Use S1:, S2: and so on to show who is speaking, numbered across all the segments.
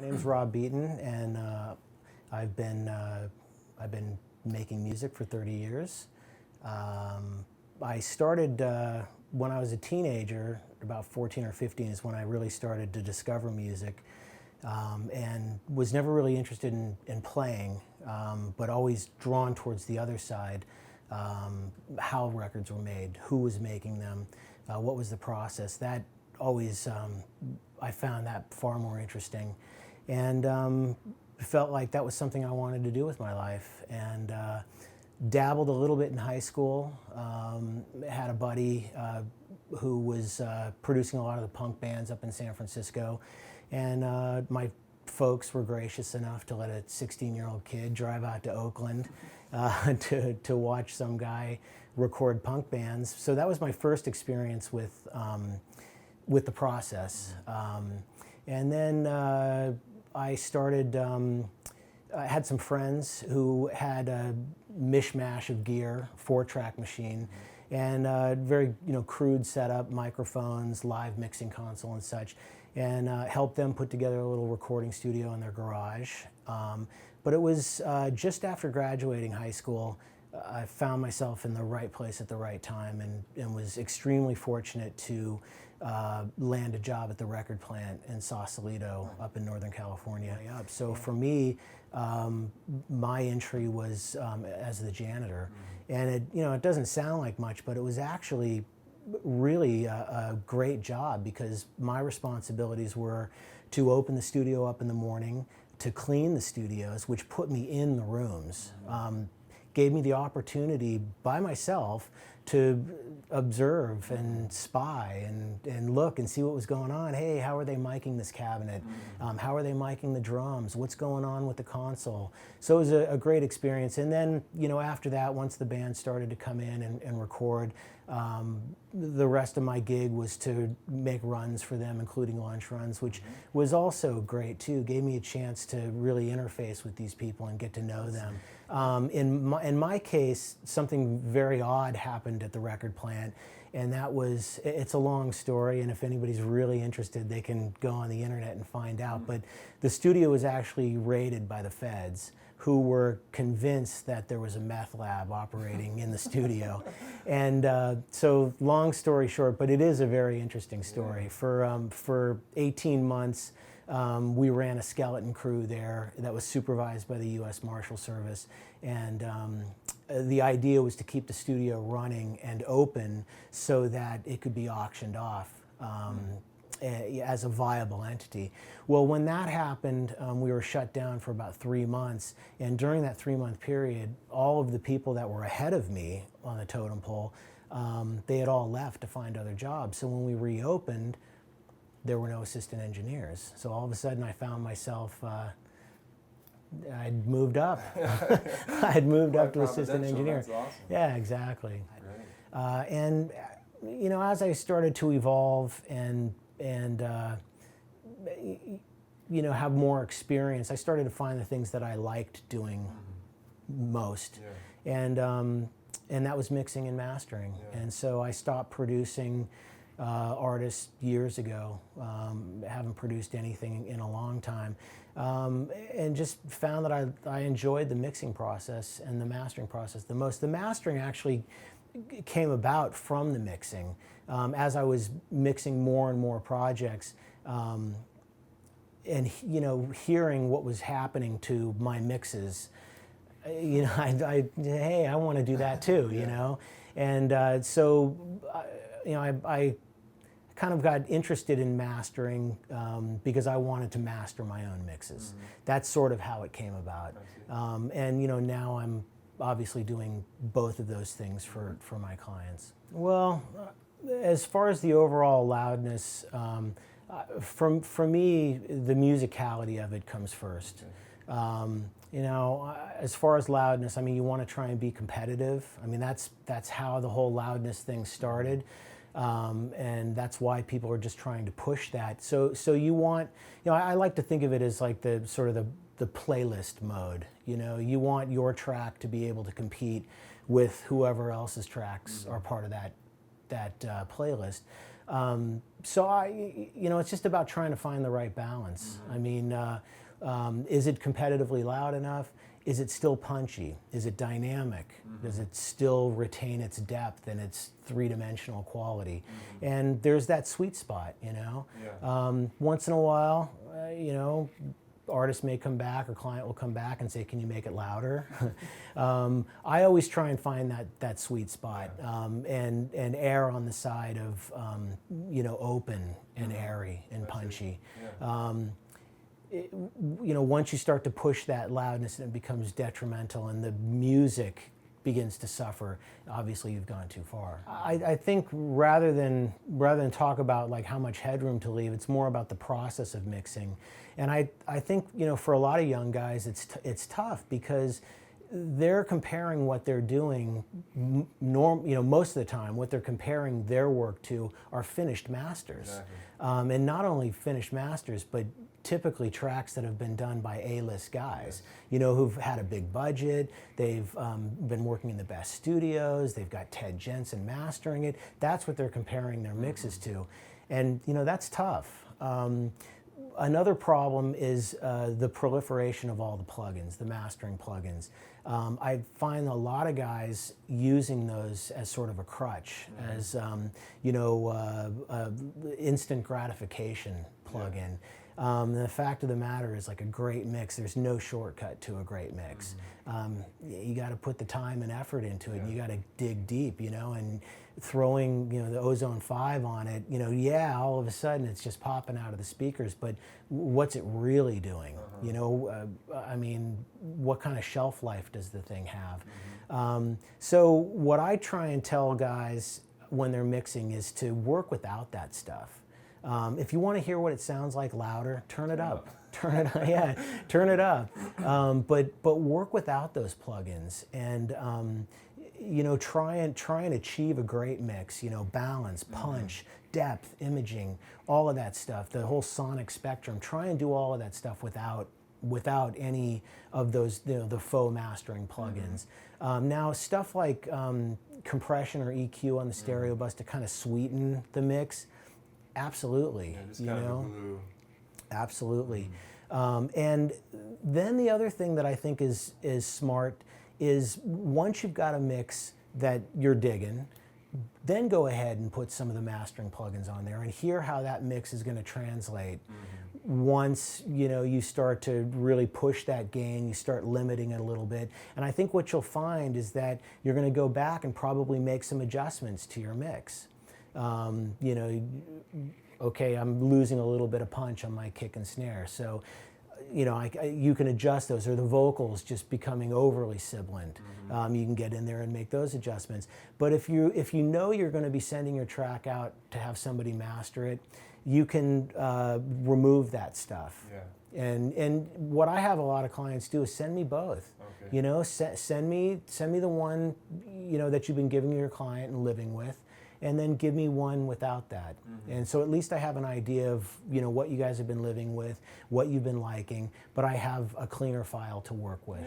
S1: My name's Rob Beaton, and I've been making music for 30 years. I started when I was a teenager, about 14 or 15 is when I really started to discover music, and was never really interested in playing, but always drawn towards the other side, how records were made, who was making them, what was the process. That always, I found that far more interesting. And felt like that was something I wanted to do with my life, and dabbled a little bit in high school. Had a buddy who was producing a lot of the punk bands up in San Francisco, and my folks were gracious enough to let a 16-year-old kid drive out to Oakland to watch some guy record punk bands. So that was my first experience with the process. And then I started, I had some friends who had a mishmash of gear, 4-track machine, and very crude setup, microphones, live mixing console and such, and helped them put together a little recording studio in their garage. But it was just after graduating high school, I found myself in the right place at the right time, and was extremely fortunate to land a job at the record plant in Sausalito up in Northern California. So for me, my entry was as the janitor, and it doesn't sound like much, but it was actually really a great job, because my responsibilities were to open the studio up in the morning, to clean the studios, which put me in the rooms. Gave me the opportunity by myself to observe and spy and look and see what was going on. Hey, how are they miking this cabinet? How are they miking the drums? What's going on with the console? So it was a great experience. And then, after that, once the band started to come in and record, the rest of my gig was to make runs for them, including lunch runs, which was also great too. Gave me a chance to really interface with these people and get to know them. In my case, something very odd happened at the record plant, and that was, it's a long story, and if anybody's really interested, they can go on the internet and find out. But the studio was actually raided by the feds, who were convinced that there was a meth lab operating in the studio. And so long story short, but it is a very interesting story. For 18 months, we ran a skeleton crew there that was supervised by the U.S. Marshal Service, and the idea was to keep the studio running and open so that it could be auctioned off as a viable entity. Well, when that happened, we were shut down for about 3 months, and during that 3-month period, all of the people that were ahead of me on the totem pole, they had all left to find other jobs. So when we reopened, there were no assistant engineers. So all of a sudden I found myself, I'd moved up. I'd moved up to assistant engineer.
S2: That's awesome.
S1: Yeah, exactly.
S2: Right.
S1: And as I started to evolve and have more experience, I started to find the things that I liked doing most. And that was mixing and mastering. And so I stopped producing artists years ago. Haven't produced anything in a long time, and just found that I enjoyed the mixing process and the mastering process the most. The mastering actually came about from the mixing. As I was mixing more and more projects, and hearing what was happening to my mixes, hey, I want to do that too, and so I kind of got interested in mastering because I wanted to master my own mixes. That's sort of how it came about. And now I'm obviously doing both of those things for my clients. Well, as far as the overall loudness, for me, the musicality of it comes first. As far as loudness, you want to try and be competitive. That's how the whole loudness thing started. And that's why people are just trying to push that. So you want, I like to think of it as like the sort of the playlist mode. You want your track to be able to compete with whoever else's tracks are part of that playlist. So it's just about trying to find the right balance. I mean, is it competitively loud enough? Is it still punchy? Is it dynamic? Does it still retain its depth and its three-dimensional quality? And there's that sweet spot, Once in a while, artist may come back or client will come back and say, can you make it louder? I always try and find that sweet spot and err on the side of, open and airy and punchy. Once you start to push that loudness, it becomes detrimental and the music begins to suffer, obviously you've gone too far. I think rather than talk about like how much headroom to leave, it's more about the process of mixing. And I think, for a lot of young guys, it's tough because they're comparing what they're doing, most of the time, what they're comparing their work to are finished masters. Exactly. And not only finished masters, but typically tracks that have been done by A-list guys, who've had a big budget, they've been working in the best studios, they've got Ted Jensen mastering it. That's what they're comparing their mixes to. And, that's tough. Another problem is the proliferation of all the plugins, the mastering plugins. I find a lot of guys using those as sort of a crutch, as instant gratification plugin. The fact of the matter is, like a great mix, there's no shortcut to a great mix. You got to put the time and effort into it. And you got to dig deep, and throwing the Ozone 5 on it, all of a sudden it's just popping out of the speakers, but what's it really doing? I mean, what kind of shelf life does the thing have? So what I try and tell guys when they're mixing is to work without that stuff. If you want to hear what it sounds like louder, turn it up. Turn it up. Turn it up. But work without those plugins and try and achieve a great mix. Balance, punch, depth, imaging, all of that stuff. The whole sonic spectrum. Try and do all of that stuff without any of those the faux mastering plugins. Now stuff like compression or EQ on the stereo bus to kind of sweeten the mix. Absolutely,
S2: just kind of glue.
S1: Absolutely. And then the other thing that I think is smart is once you've got a mix that you're digging, then go ahead and put some of the mastering plugins on there and hear how that mix is going to translate. Once you start to really push that gain, you start limiting it a little bit. And I think what you'll find is that you're going to go back and probably make some adjustments to your mix. Okay, I'm losing a little bit of punch on my kick and snare, so you can adjust those, or the vocals just becoming overly sibilant. You can get in there and make those adjustments. But if you know you're going to be sending your track out to have somebody master it, you can remove that stuff. And what I have a lot of clients do is send me both. Send me the one that you've been giving your client and living with, and then give me one without that. And so at least I have an idea of what you guys have been living with, what you've been liking, but I have a cleaner file to work with.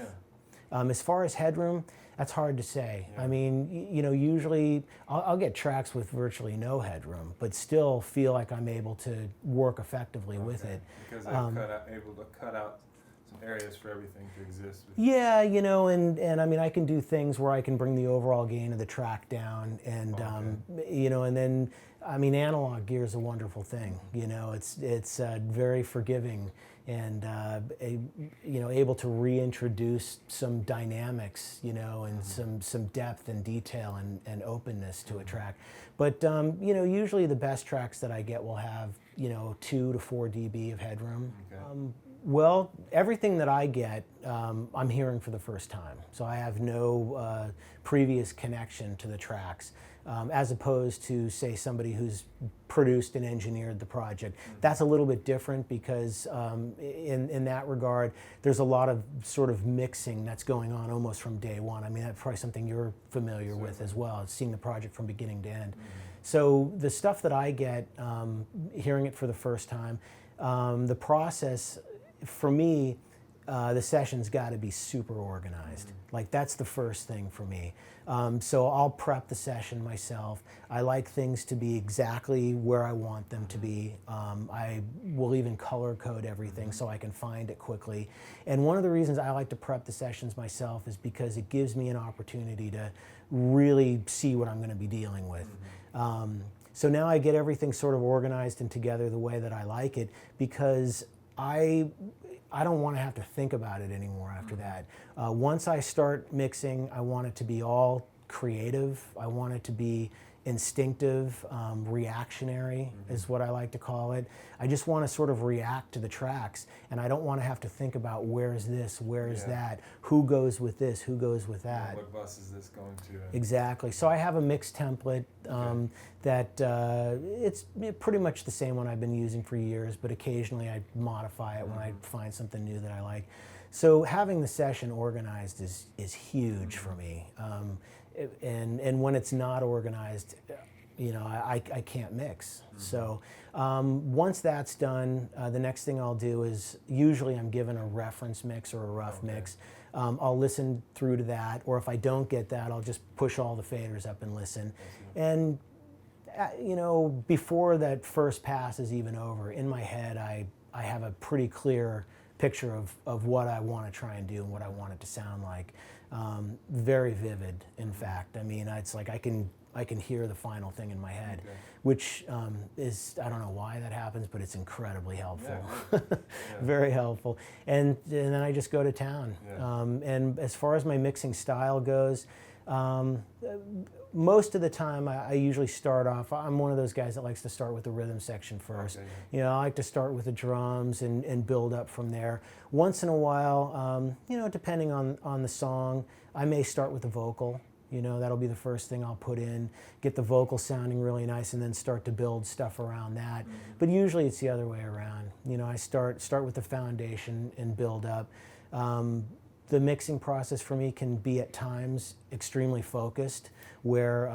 S1: As far as headroom, that's hard to say. I mean, usually I'll get tracks with virtually no headroom, but still feel like I'm able to work effectively with it.
S2: Because they're able to cut out some areas for everything to exist.
S1: Yeah, and I mean, I can do things where I can bring the overall gain of the track down, and and then, I mean, analog gear is a wonderful thing. It's very forgiving and able to reintroduce some dynamics, and some depth and detail and openness to a track. But usually the best tracks that I get will have 2 to 4 dB of headroom. Well, everything that I get, I'm hearing for the first time. So I have no previous connection to the tracks, as opposed to, say, somebody who's produced and engineered the project. That's a little bit different because in that regard, there's a lot of sort of mixing that's going on almost from day one. I mean, that's probably something you're familiar with as well, seeing the project from beginning to end. So the stuff that I get, hearing it for the first time, the process, for me, the session's got to be super organized. Like that's the first thing for me. So I'll prep the session myself. I like things to be exactly where I want them to be. I will even color code everything so I can find it quickly. And one of the reasons I like to prep the sessions myself is because it gives me an opportunity to really see what I'm going to be dealing with. So now I get everything sort of organized and together the way that I like it, because I don't want to have to think about it anymore after that. Once I start mixing, I want it to be all creative. I want it to be instinctive, reactionary is what I like to call it. I just want to sort of react to the tracks, and I don't want to have to think about where's this, where's that, who goes with this, who goes with that.
S2: What bus is this going to?
S1: Exactly. So I have a mix template that it's pretty much the same one I've been using for years, but occasionally I modify it when I find something new that I like. So having the session organized is huge for me. And when it's not organized, I can't mix. So once that's done, the next thing I'll do is, usually I'm given a reference mix or a rough mix. I'll listen through to that, or if I don't get that, I'll just push all the faders up and listen. And before that first pass is even over, in my head I have a pretty clear picture of what I want to try and do and what I want it to sound like. Very vivid, in fact. I mean, it's like I can hear the final thing in my head, which is, I don't know why that happens, but it's incredibly helpful. Very helpful. And then I just go to town. And as far as my mixing style goes, most of the time I usually start off, I'm one of those guys that likes to start with the rhythm section first. I like to start with the drums and build up from there. Once in a while, depending on the song, I may start with the vocal. That'll be the first thing I'll put in, get the vocal sounding really nice, and then start to build stuff around that. But usually it's the other way around. I start with the foundation and build up. The mixing process for me can be at times extremely focused, where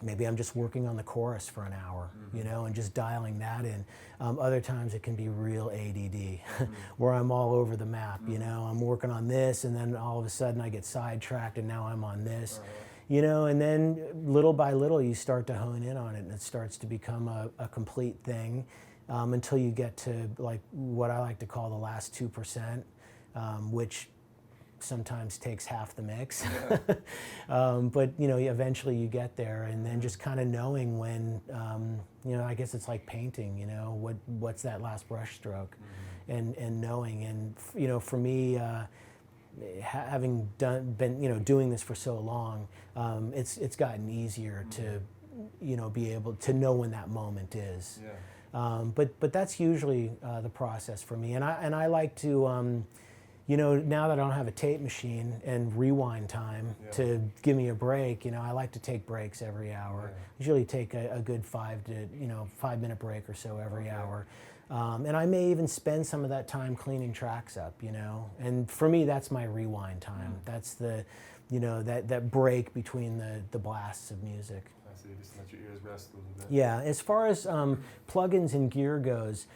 S1: maybe I'm just working on the chorus for an hour, and just dialing that in. Other times it can be real ADD, where I'm all over the map, I'm working on this, and then all of a sudden I get sidetracked and now I'm on this. And then little by little you start to hone in on it, and it starts to become a complete thing, until you get to like what I like to call the last 2%, which sometimes takes half the mix. But eventually you get there, and then just kind of knowing when, I guess it's like painting, what's that last brush stroke, and knowing. And for me, having been doing this for so long, it's gotten easier to be able to know when that moment is. But that's usually the process for me, and I like to now that I don't have a tape machine and rewind time to give me a break, I like to take breaks every hour. Usually take a good 5-minute break or so every hour. And I may even spend some of that time cleaning tracks up, And for me, that's my rewind time. That's the, that break between the blasts of music.
S2: So you just let your ears rest a little bit.
S1: Yeah, as far as plugins and gear goes,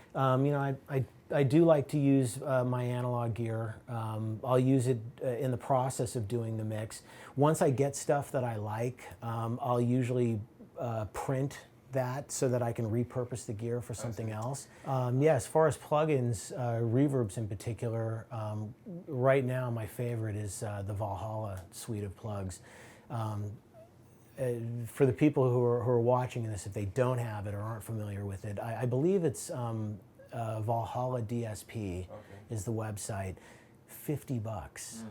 S1: I do like to use my analog gear. I'll use it in the process of doing the mix. Once I get stuff that I like, I'll usually print that so that I can repurpose the gear for something else. As far as plugins, reverbs in particular, right now my favorite is the Valhalla suite of plugs. For the people who are watching this, if they don't have it or aren't familiar with it, I believe it's Valhalla DSP is the website. $50.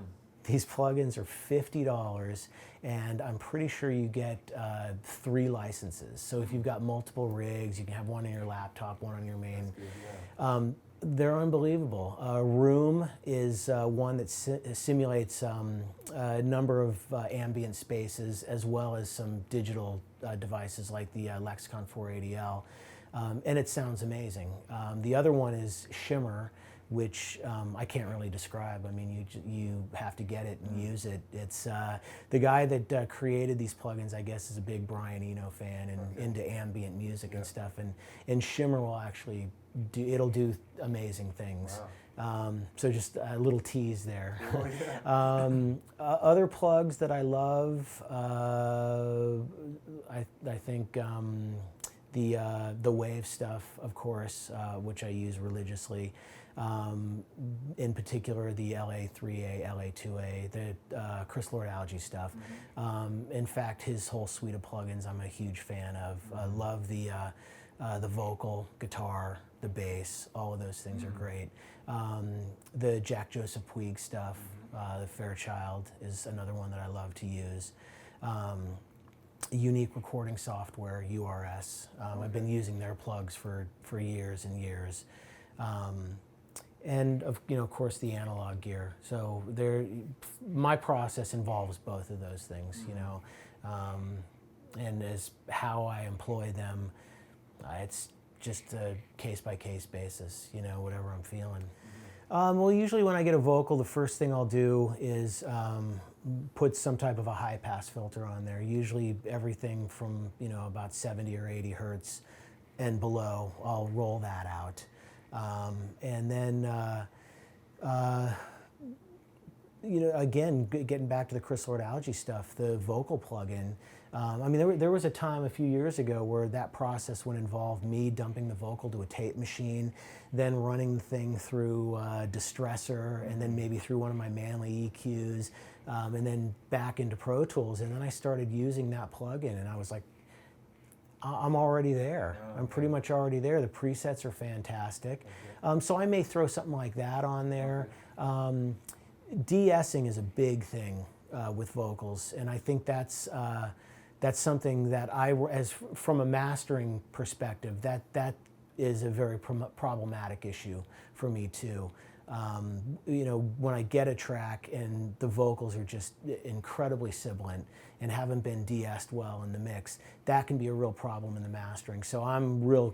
S1: These plugins are $50, and I'm pretty sure you get 3 licenses. So if you've got multiple rigs, you can have one on your laptop, one on your main. They're unbelievable. Room is one that simulates a number of ambient spaces, as well as some digital devices like the Lexicon 480L, and it sounds amazing. The other one is Shimmer, which I can't really describe. I mean, you have to get it and use it. It's the guy that created these plugins, I guess, is a big Brian Eno fan and into ambient music and stuff. And Shimmer will actually it'll do amazing things. So just a little tease there.
S2: Oh, yeah.
S1: Other plugs that I love, I think the Wave stuff, of course, which I use religiously. In particular, the LA3A, LA2A, the Chris Lord-Alge stuff. In fact, his whole suite of plugins I'm a huge fan of. I love the vocal, guitar, the bass, all of those things are great. The Jack Joseph Puig stuff, the Fairchild is another one that I love to use. Unique Recording Software, URS. I've been using their plugs for years and years. And of course the analog gear. So my process involves both of those things, and as how I employ them, it's just a case-by-case basis, whatever I'm feeling. Well, usually when I get a vocal, the first thing I'll do is put some type of a high-pass filter on there. Usually everything from about 70 or 80 hertz and below, I'll roll that out. And then, again, getting back to the Chris Lord-Alge stuff, the vocal plugin. I mean, there was a time a few years ago where that process would involve me dumping the vocal to a tape machine, then running the thing through Distressor, and then maybe through one of my Manley EQs, and then back into Pro Tools. And then I started using that plugin, and I was like, I'm already there.
S2: Oh, okay.
S1: I'm pretty much already there. The presets are fantastic.
S2: Okay.
S1: So I may throw something like that on there. De-essing is a big thing with vocals, and I think that's something that from a mastering perspective, that is a very problematic issue for me too. When I get a track and the vocals are just incredibly sibilant and haven't been de-essed well in the mix, that can be a real problem in the mastering. So I'm real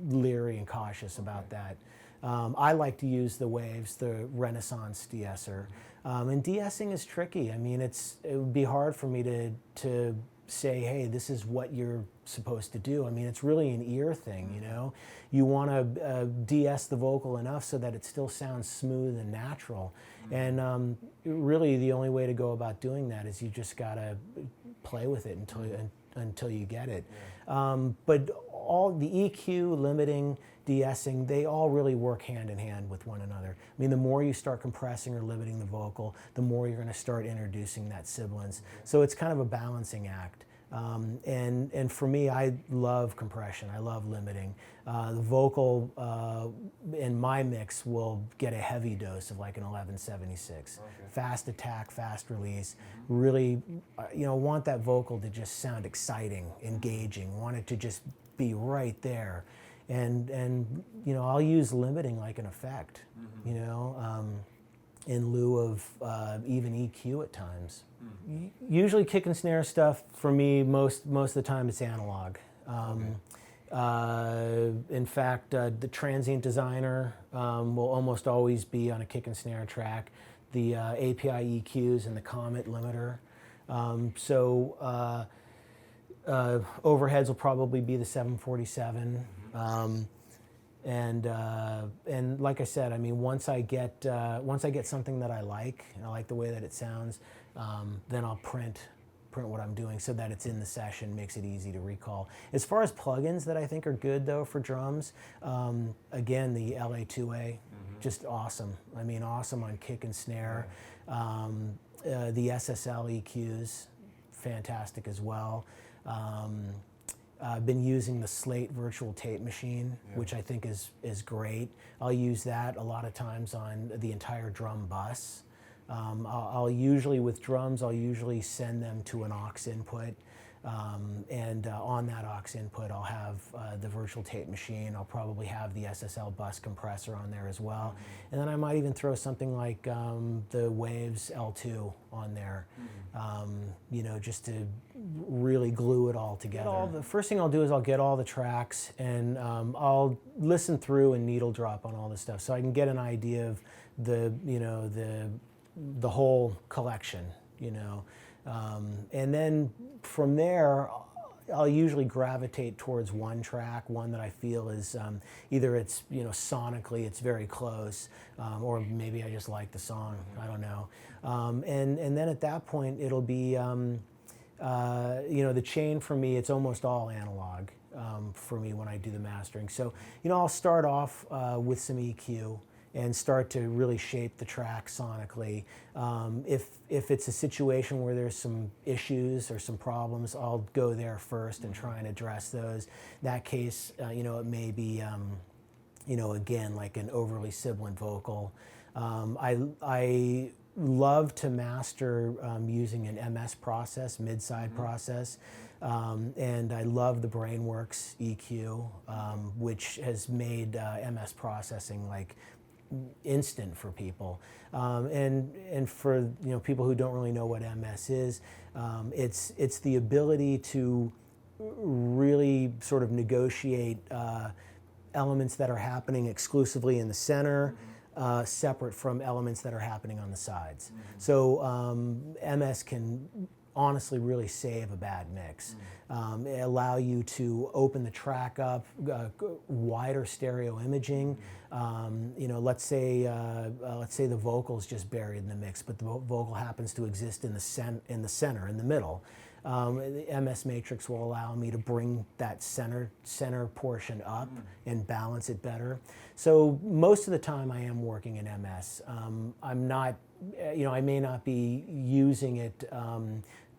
S1: leery and cautious about that. I like to use the Waves, the Renaissance de-esser. And de-essing is tricky. I mean, it would be hard for me to say, hey, this is what you're supposed to do. I mean, it's really an ear thing, You want to de-ess the vocal enough so that it still sounds smooth and natural. And really the only way to go about doing that is you just got to play with it until you get it. Yeah. But all the EQ, limiting, de-essing, they all really work hand in hand with one another. I mean, the more you start compressing or limiting the vocal, the more you're going to start introducing that sibilance. So it's kind of a balancing act. And for me, I love compression. I love limiting. The vocal in my mix will get a heavy dose of like an 1176. Okay. Fast attack, fast release. Really, want that vocal to just sound exciting, engaging. Want it to just be right there. And I'll use limiting like an effect, in lieu of even EQ at times. Usually kick and snare stuff, for me, most of the time it's analog. In fact, the Transient Designer will almost always be on a kick and snare track. The API EQs and the Comet limiter. Overheads will probably be the 747. And like I said, I mean, once I get something that I like the way that it sounds, then I'll print what I'm doing so that it's in the session, makes it easy to recall. As far as plugins that I think are good though for drums, again, the LA2A, just awesome. I mean, awesome on kick and snare. The SSL EQs, fantastic as well. I've been using the Slate virtual tape machine, which I think is great. I'll use that a lot of times on the entire drum bus. I'll usually, with drums, I'll usually send them to an aux input. And on that aux input, I'll have the virtual tape machine. I'll probably have the SSL bus compressor on there as well. And then I might even throw something like the Waves L2 on there, just to really glue it all together. The first thing I'll do is I'll get all the tracks and I'll listen through and needle drop on all this stuff so I can get an idea of the whole collection, And then from there, I'll usually gravitate towards one track, one that I feel is either it's, you know, sonically it's very close, or maybe I just like the song. I don't know. And then at that point it'll be, you know, the chain for me, it's almost all analog for me when I do the mastering. So, you know, I'll start off with some EQ and start to really shape the track sonically. If it's a situation where there's some issues or some problems, I'll go there first and try and address those. In that case, you know, it may be, you know, again, like an overly sibilant vocal. I love to master using an MS process, mid-side process, and I love the BrainWorks EQ, which has made MS processing like instant for people, and for, you know, people who don't really know what MS is, it's the ability to really sort of negotiate elements that are happening exclusively in the center, separate from elements that are happening on the sides. So MS can honestly really save a bad mix. It allow you to open the track up, wider stereo imaging. You know, let's say the vocal's just buried in the mix, but the vocal happens to exist in the center, in the middle. The MS Matrix will allow me to bring that center portion up and balance it better. So most of the time I am working in MS. I'm not, you know, I may not be using it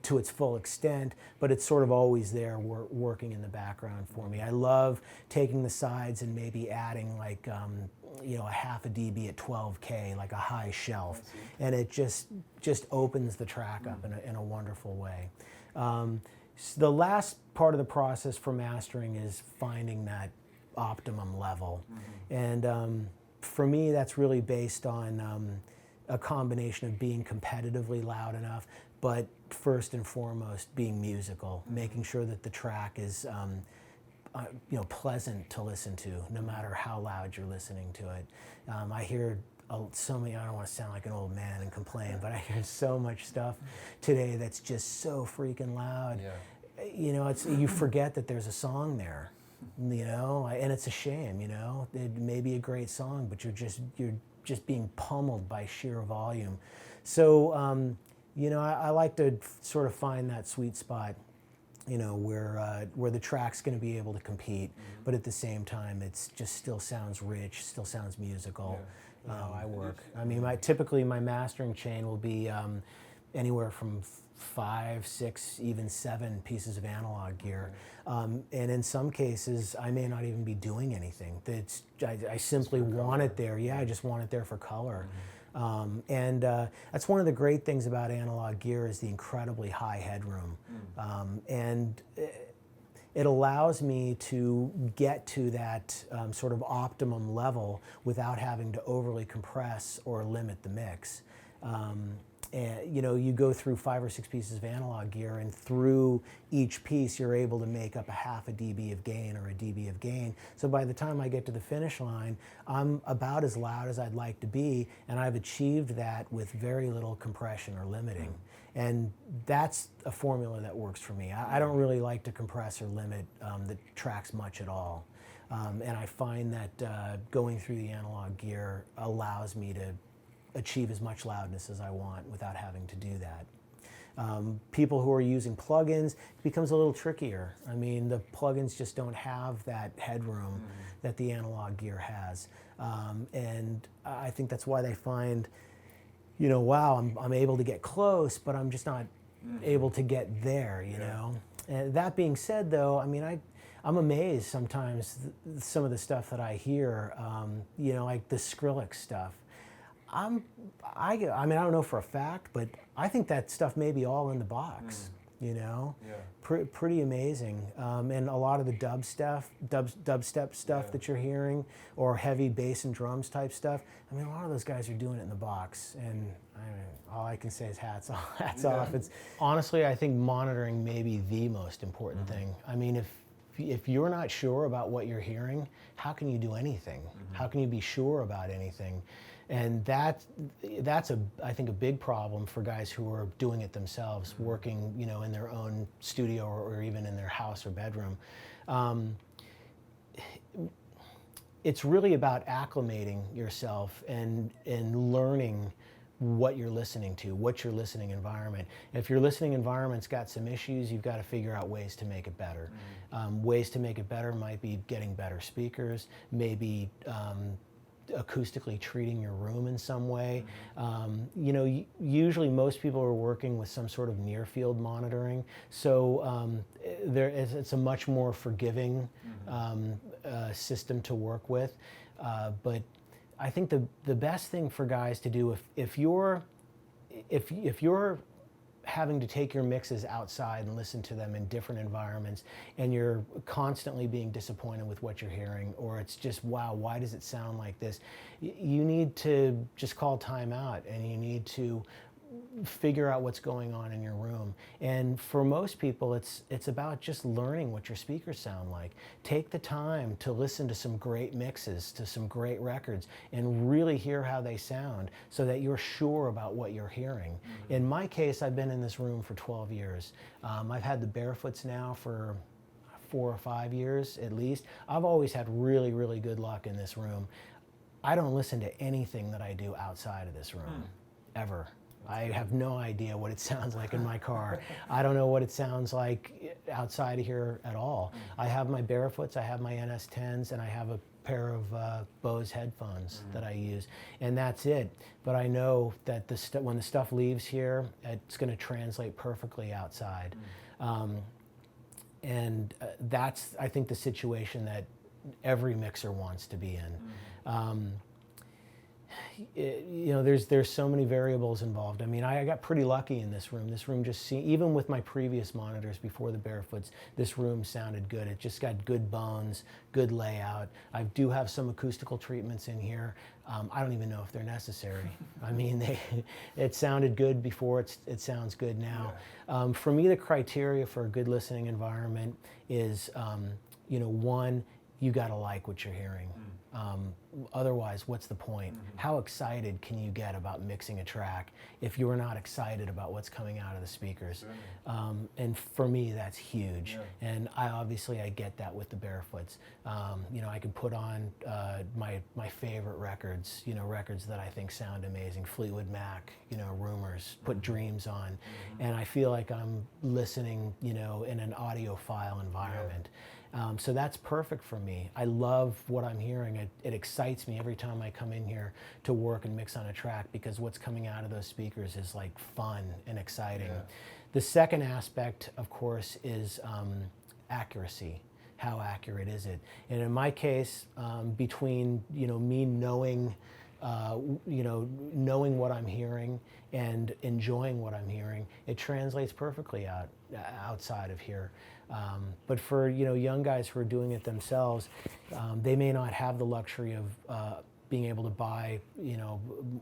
S1: to its full extent, but it's sort of always there working in the background for me. I love taking the sides and maybe adding like, you know, a half a dB at 12K, like a high shelf, and it just opens the track up in a wonderful way. So the last part of the process for mastering is finding that optimum level, and for me that's really based on a combination of being competitively loud enough, but first and foremost being musical, making sure that the track is you know, pleasant to listen to, no matter how loud you're listening to it. I hear so many, I don't want to sound like an old man and complain, but I hear so much stuff today that's just so freaking loud. You know, you forget that there's a song there, you know, and it's a shame, you know. It may be a great song, but you're just being pummeled by sheer volume. So, you know, I like to sort of find that sweet spot, you know, where the track's going to be able to compete, but at the same time, it's just still sounds rich, still sounds musical. I work. I mean, typically my mastering chain will be anywhere from 5, 6, even 7 pieces of analog gear, and in some cases, I may not even be doing anything. I simply want it there. Yeah, I just want it there for color. And that's one of the great things about analog gear is the incredibly high headroom. And it allows me to get to that sort of optimum level without having to overly compress or limit the mix. And, you know, you go through 5 or 6 pieces of analog gear, and through each piece you're able to make up a half a dB of gain or a dB of gain. So by the time I get to the finish line, I'm about as loud as I'd like to be, and I've achieved that with very little compression or limiting. And that's a formula that works for me. I don't really like to compress or limit the tracks much at all. And I find that going through the analog gear allows me to achieve as much loudness as I want without having to do that. People who are using plugins, it becomes a little trickier. I mean, the plugins just don't have that headroom that the analog gear has. And I think that's why they find, you know, wow, I'm able to get close, but I'm just not able to get there, you know. And that being said, though, I mean, I'm amazed sometimes some of the stuff that I hear, you know, like the Skrillex stuff. I mean, I don't know for a fact, but I think that stuff may be all in the box, you know? Pretty amazing. And a lot of the dubstep stuff that you're hearing, or heavy bass and drums type stuff, I mean, a lot of those guys are doing it in the box. And I mean, all I can say is hats off. It's, honestly, I think monitoring may be the most important thing. I mean, if you're not sure about what you're hearing, how can you do anything? How can you be sure about anything? And that's I think a big problem for guys who are doing it themselves, working, in their own studio or even in their house or bedroom. It's really about acclimating yourself and learning what you're listening to, what's your listening environment. If your listening environment's got some issues, you've got to figure out ways to make it better. Ways to make it better might be getting better speakers, maybe acoustically treating your room in some way. Usually most people are working with some sort of near field monitoring, so it's a much more forgiving system to work with. But I think the best thing for guys to do, if you're having to take your mixes outside and listen to them in different environments, and you're constantly being disappointed with what you're hearing, or it's just, wow, why does it sound like this? You need to just call time out, and you need to figure out what's going on in your room. And for most people, it's about just learning what your speakers sound like. Take the time to listen to some great mixes, to some great records, and really hear how they sound so that you're sure about what you're hearing. In my case, I've been in this room for 12 years. I've had the Barefoots now for 4 or 5 years at least. I've always had really, really good luck in this room. I don't listen to anything that I do outside of this room, ever. I have no idea what it sounds like in my car. I don't know what it sounds like outside of here at all. I have my Barefoots, I have my NS10s, and I have a pair of Bose headphones that I use, and that's it. But I know that when the stuff leaves here, it's going to translate perfectly outside. And that's, I think, the situation that every mixer wants to be in. There's so many variables involved. I mean, I got pretty lucky in this room. This room even with my previous monitors before the Barefoots, this room sounded good. It just got good bones, good layout. I do have some acoustical treatments in here. I don't even know if they're necessary. I mean, it sounded good before, it sounds good now. For me, the criteria for a good listening environment is, one, you got to like what you're hearing. Otherwise, what's the point? How excited can you get about mixing a track if you're not excited about what's coming out of the speakers? And for me, that's huge. And I get that with the Barefoots. I can put on my favorite records, records that I think sound amazing. Fleetwood Mac, Rumors, put Dreams on, and I feel like I'm listening, in an audiophile environment. So that's perfect for me. I love what I'm hearing. It excites me every time I come in here to work and mix on a track, because what's coming out of those speakers is like fun and exciting. The second aspect, of course, is accuracy. How accurate is it? And in my case, between me knowing knowing what I'm hearing and enjoying what I'm hearing, it translates perfectly outside of here. But for young guys who are doing it themselves, they may not have the luxury of being able to buy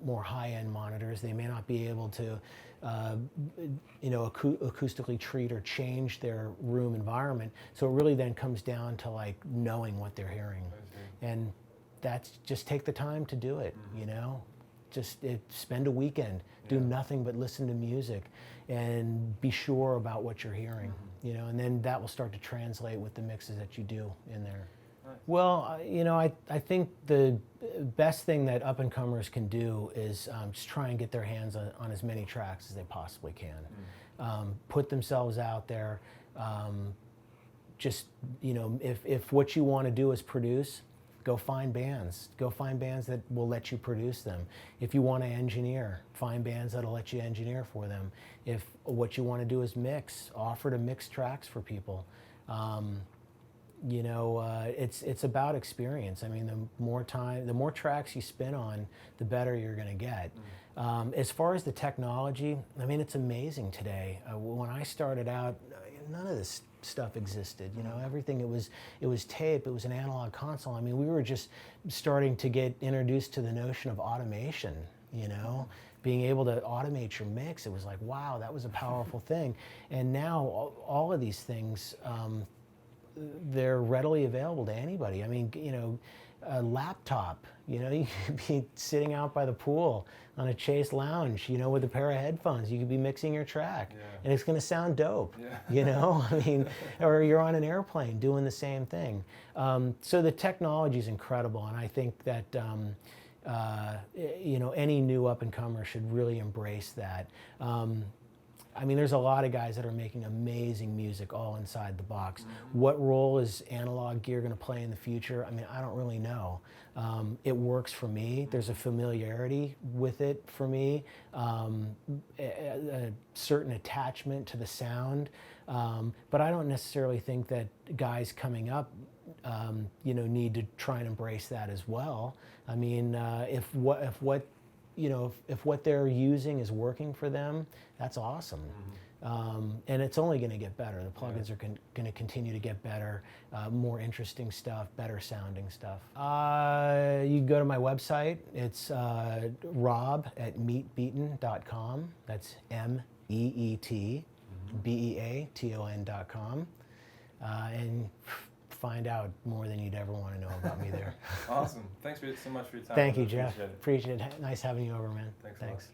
S1: more high-end monitors. They may not be able to acoustically treat or change their room environment. So it really then comes down to like knowing what they're hearing, and that's just take the time to do it. Just spend a weekend, do nothing but listen to music, and be sure about what you're hearing. And then that will start to translate with the mixes that you do in there. Well, I think the best thing that up-and-comers can do is just try and get their hands on as many tracks as they possibly can. Put themselves out there. If what you want to do is produce, go find bands. Go find bands that will let you produce them. If you want to engineer, find bands that'll let you engineer for them. If what you want to do is mix, offer to mix tracks for people. It's about experience. I mean, the more tracks you spin on, the better you're going to get. As far as the technology, I mean, it's amazing today. When I started out, none of this stuff existed. Everything, it was tape, it was an analog console. I mean, we were just starting to get introduced to the notion of automation, being able to automate your mix. It was like, wow, that was a powerful thing. And now all of these things, they're readily available to anybody. I mean, a laptop. You know, you could be sitting out by the pool on a Chase lounge, you know, with a pair of headphones. You could be mixing your track, and it's going to sound dope. You know, I mean, or you're on an airplane doing the same thing. So the technology is incredible, and I think that you know, any new up-and-comer should really embrace that. I mean, there's a lot of guys that are making amazing music all inside the box.
S2: Mm-hmm.
S1: What role is analog gear going to play in the future? I mean, I don't really know. It works for me. There's a familiarity with it for me, a certain attachment to the sound. But I don't necessarily think that guys coming up, you know, need to try and embrace that as well. I mean, if what they're using is working for them, that's awesome. Mm-hmm. And it's only going to get better. The plugins are going to continue to get better, more interesting stuff, better sounding stuff. You can go to my website. It's rob@meetbeaton.com. That's MEETBEATON.com. And find out more than you'd ever want to know about me there.
S2: Awesome. Thanks so much for your time.
S1: Thank you, Jeff. Appreciate it. Nice having you over, man.
S2: Thanks.
S1: Thanks.